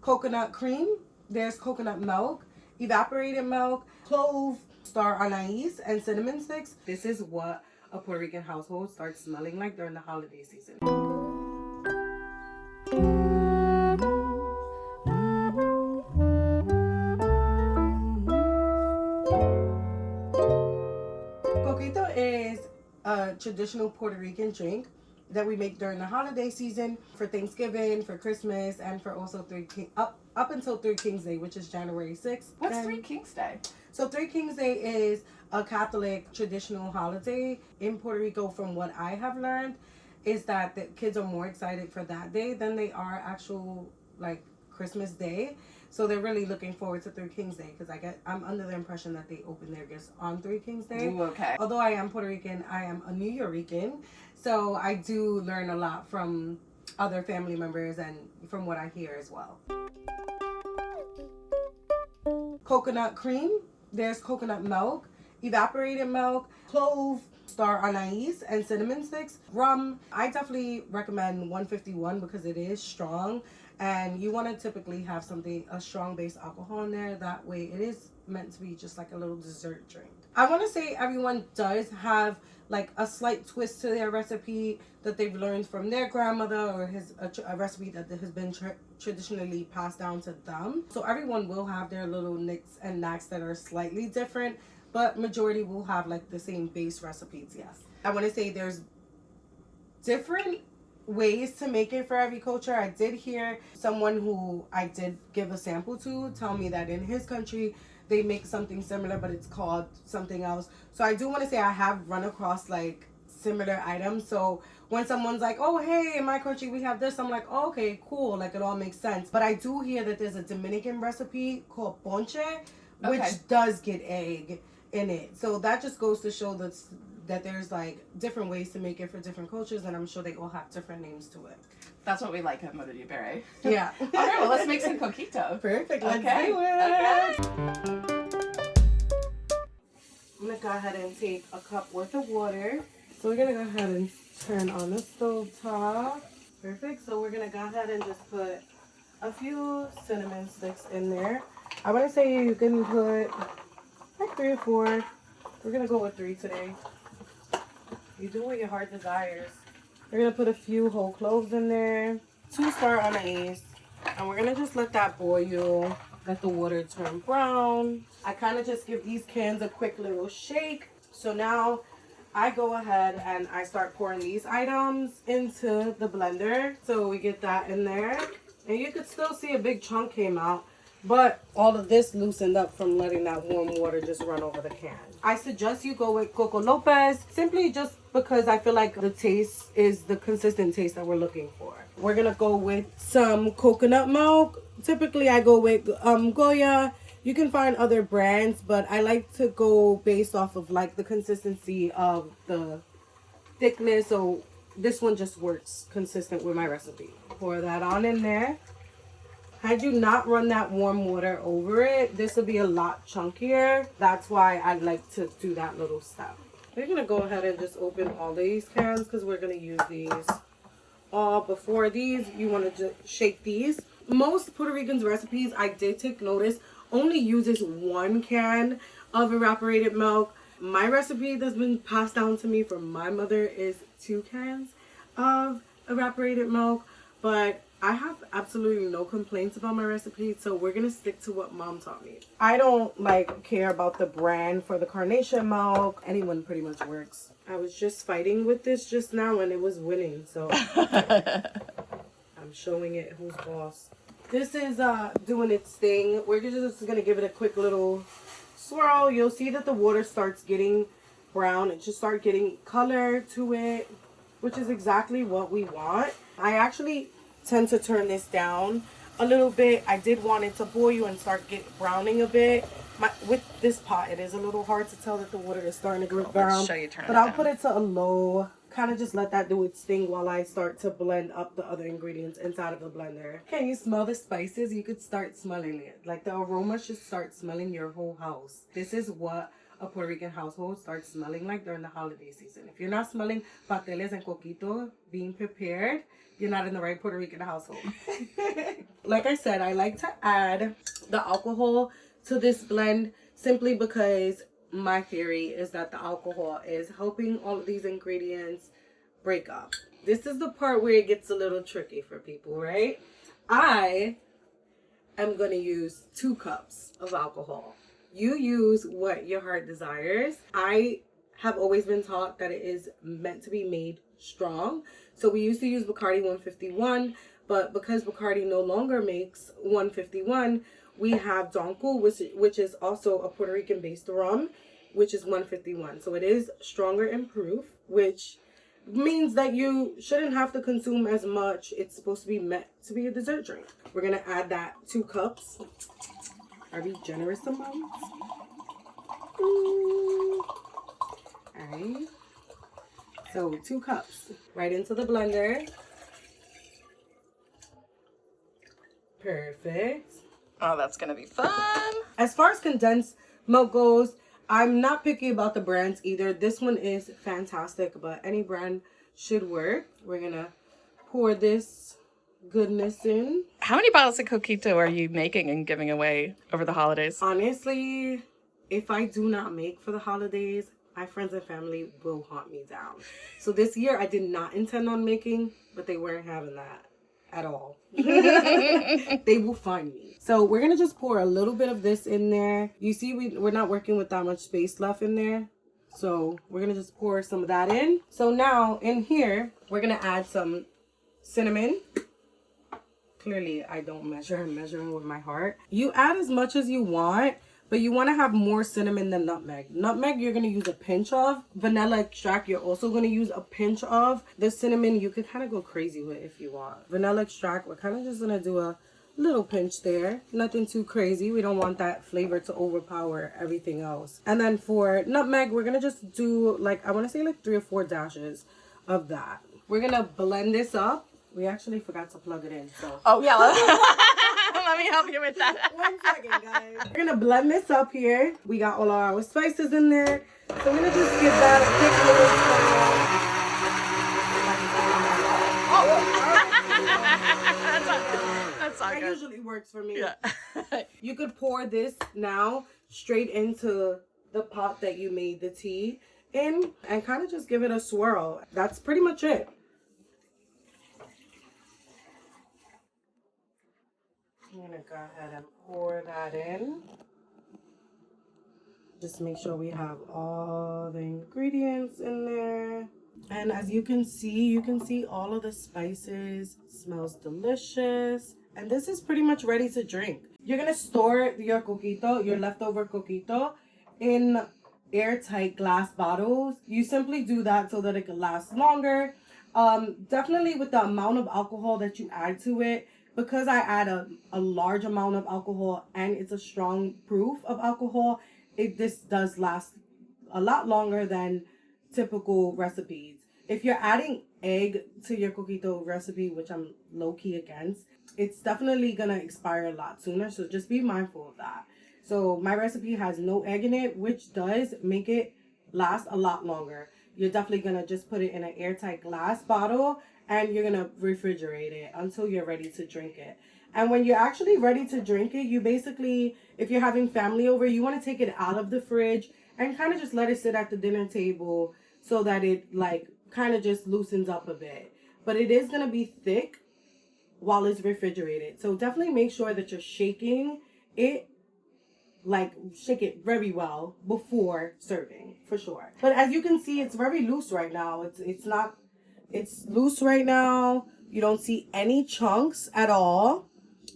coconut cream, there's coconut milk, evaporated milk, clove, star anise, and cinnamon sticks. This is what a Puerto Rican household starts smelling like during the holiday season. Coquito is a traditional Puerto Rican drink that we make during the holiday season for Thanksgiving, for Christmas, and for also up until Three Kings Day, which is January 6th. What's Three Kings Day? So Three Kings Day is a Catholic traditional holiday in Puerto Rico. From what I have learned, is that the kids are more excited for that day than they are actual like Christmas Day. So they're really looking forward to Three Kings Day because I'm under the impression that they open their gifts on Three Kings Day. Ooh, okay. Although I am Puerto Rican, I am a New Yorican, so I do learn a lot from other family members and from what I hear as well. Coconut cream, there's coconut milk, evaporated milk, clove, star anise, and cinnamon sticks. Rum, I definitely recommend 151 because it is strong. And you want to typically have a strong base alcohol in there. That way it is meant to be just like a little dessert drink. I want to say everyone does have like a slight twist to their recipe that they've learned from their grandmother or a recipe that has been traditionally passed down to them. So everyone will have their little nicks and knacks that are slightly different, but majority will have like the same base recipes, yes. I want to say there's different ways to make it for every culture. I did hear someone who I did give a sample to tell me that in his country they make something similar, but it's called something else. So I do want to say I have run across like similar items. So when someone's like, oh hey, in my country we have this, I'm like, oh, okay, cool, like it all makes sense. But I do hear that there's a Dominican recipe called ponche, which does get egg in it. So that just goes to show that there's like different ways to make it for different cultures, and I'm sure they all have different names to it. That's what we like at Modo di Bere. Yeah. All right, well, let's make some coquito. Perfect. Let's do it. Okay. I'm gonna go ahead and take a cup worth of water. So we're gonna go ahead and turn on the stove top. Perfect. So we're gonna go ahead and just put a few cinnamon sticks in there. I want to say you can put like 3 or 4. We're gonna go with 3 today. You do what your heart desires. We're gonna put a few whole cloves in there, 2 star anise, and we're gonna just let that boil. Let the water turn brown. I kind of just give these cans a quick little shake. So now I go ahead and I start pouring these items into the blender. So we get that in there, and you could still see a big chunk came out. But all of this loosened up from letting that warm water just run over the can. I suggest you go with Coco Lopez, simply just because I feel like the taste is the consistent taste that we're looking for. We're going to go with some coconut milk. Typically, I go with Goya. You can find other brands, but I like to go based off of like the consistency of the thickness. So this one just works consistent with my recipe. Pour that on in there. Had you not run that warm water over it, this would be a lot chunkier. That's why I like to do that little step. We're going to go ahead and just open all these cans because we're going to use these all. Before these, you want to just shake these. Most Puerto Ricans recipes, I did take notice, only uses 1 can of evaporated milk. My recipe that's been passed down to me from my mother is 2 cans of evaporated milk. But I have absolutely no complaints about my recipe, so we're going to stick to what mom taught me. I don't care about the brand for the carnation milk. Anyone pretty much works. I was just fighting with this just now and it was winning, so I'm showing it who's boss. This is doing its thing. We're just going to give it a quick little swirl. You'll see that the water starts getting brown. It just starts getting color to it, which is exactly what we want. I actually tend to turn this down a little bit. I did want it to boil and start browning a bit. With this pot, it is a little hard to tell that the water is starting to get brown. Let's show you but I'll put it to a low. Kind of just let that do its thing while I start to blend up the other ingredients inside of the blender. Can you smell the spices? You could start smelling it. Like the aroma should start smelling your whole house. This is what a Puerto Rican household starts smelling like during the holiday season. If you're not smelling pasteles and coquito being prepared, you're not in the right Puerto Rican household. Like I said, I like to add the alcohol to this blend simply because my theory is that the alcohol is helping all of these ingredients break up. This is the part where it gets a little tricky for people, right? I am going to use 2 cups of alcohol. You use what your heart desires. I have always been taught that it is meant to be made strong. So we used to use Bacardi 151, but because Bacardi no longer makes 151, we have Donko, which is also a Puerto Rican based rum, which is 151. So it is stronger in proof, which means that you shouldn't have to consume as much. It's supposed to be meant to be a dessert drink. We're going to add that 2 cups. Are we generous amounts? Alright. So 2 cups right into the blender. Perfect. Oh, that's gonna be fun. As far as condensed milk goes, I'm not picky about the brands either. This one is fantastic, but any brand should work. We're gonna pour this goodness in. How many bottles of Coquito are you making and giving away over the holidays? Honestly, if I do not make for the holidays, my friends and family will hunt me down. So this year I did not intend on making, but they weren't having that at all. They will find me. So we're gonna just pour a little bit of this in there. You see, we're not working with that much space left in there, so we're gonna just pour some of that in. So now in here we're gonna add some cinnamon. Clearly I don't measure. I'm measuring with my heart. You add as much as you want, but you want to have more cinnamon than nutmeg. Nutmeg, you're going to use a pinch of. Vanilla extract, you're also going to use a pinch of. The cinnamon, you could kind of go crazy with if you want. Vanilla extract, we're kind of just going to do a little pinch there. Nothing too crazy. We don't want that flavor to overpower everything else. And then for nutmeg, we're going to just do like, I want to say like 3 or 4 dashes of that. We're going to blend this up. We actually forgot to plug it in, so. Oh, yeah. Let me help you with that. 1 second, guys. We're gonna blend this up here. We got all our spices in there. So I'm gonna just give that a quick little stir. That's all That good. usually works for me. Yeah. You could pour this now straight into the pot that you made the tea in and kind of just give it a swirl. That's pretty much it. I'm gonna go ahead and pour that in. Just make sure we have all the ingredients in there. And as you can see all of the spices. It smells delicious. And this is pretty much ready to drink. You're gonna store your coquito, your leftover coquito, in airtight glass bottles. You simply do that so that it can last longer. Definitely with the amount of alcohol that you add to it, because I add a large amount of alcohol and it's a strong proof of alcohol, this does last a lot longer than typical recipes. If you're adding egg to your coquito recipe, which I'm low-key against, it's definitely gonna expire a lot sooner, so just be mindful of that. So my recipe has no egg in it, which does make it last a lot longer. You're definitely gonna just put it in an airtight glass bottle and you're gonna refrigerate it until you're ready to drink it. And when you're actually ready to drink it, you basically, if you're having family over, you want to take it out of the fridge and kind of just let it sit at the dinner table so that it like kind of just loosens up a bit. But it is gonna be thick while it's refrigerated. So definitely make sure that you're shaking it, like shake it very well before serving, for sure. But as you can see, it's very loose right now. It's loose right now. You don't see any chunks at all.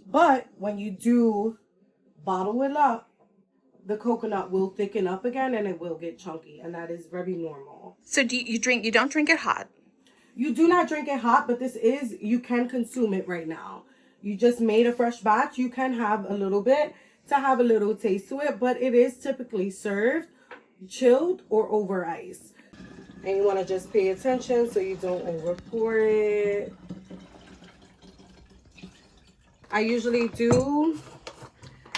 But when you do bottle it up, the coconut will thicken up again and it will get chunky. And that is very normal. So you don't drink it hot? You do not drink it hot, but you can consume it right now. You just made a fresh batch. You can have a little bit to have a little taste to it, but it is typically served chilled or over ice. And you want to just pay attention so you don't overpour it. I usually do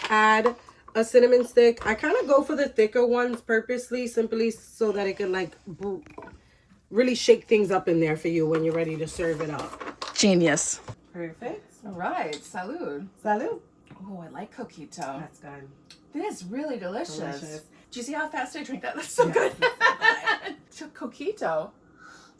add a cinnamon stick. I kind of go for the thicker ones purposely, simply so that it can like really shake things up in there for you when you're ready to serve it up. Genius. Perfect. All right, salud. Salud. Oh, I like coquito. That's good. It is really delicious. Delicious. Do you see how fast I drink that? That's so good. Coquito.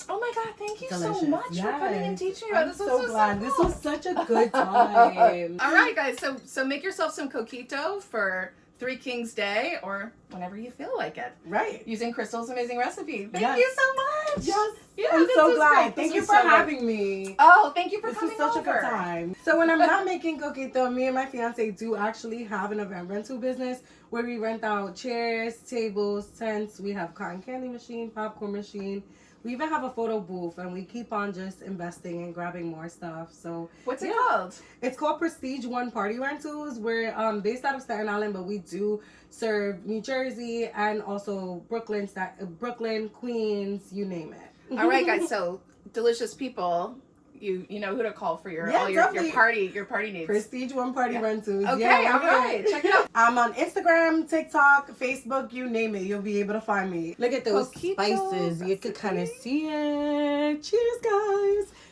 Oh my God, thank you so much for coming and teaching me about this. I'm so glad. This was such a good time. All right, guys. So make yourself some coquito for Three Kings Day or whenever you feel like it. Right. Using Crystal's amazing recipe. Thank you so much. Yes. Yeah, I'm so glad. Great. Thank you for having me. Oh, thank you for coming This was such over. a good time. So when I'm not making coquito, me and my fiance do actually have an event rental business where we rent out chairs, tables, tents. We have cotton candy machine, popcorn machine. We even have a photo booth, and we keep on just investing and grabbing more stuff. So what's it called? It's called Prestige One Party Rentals. We're based out of Staten Island, but we do serve New Jersey and also Brooklyn, Queens, you name it. All right, guys. So delicious people. You know who to call for your party needs. Prestige One Party Rentals. Okay, yeah, all right. Check it out. I'm on Instagram, TikTok, Facebook, you name it. You'll be able to find me. Look at those Coquito, spices. You could kind of see it. Cheers, guys.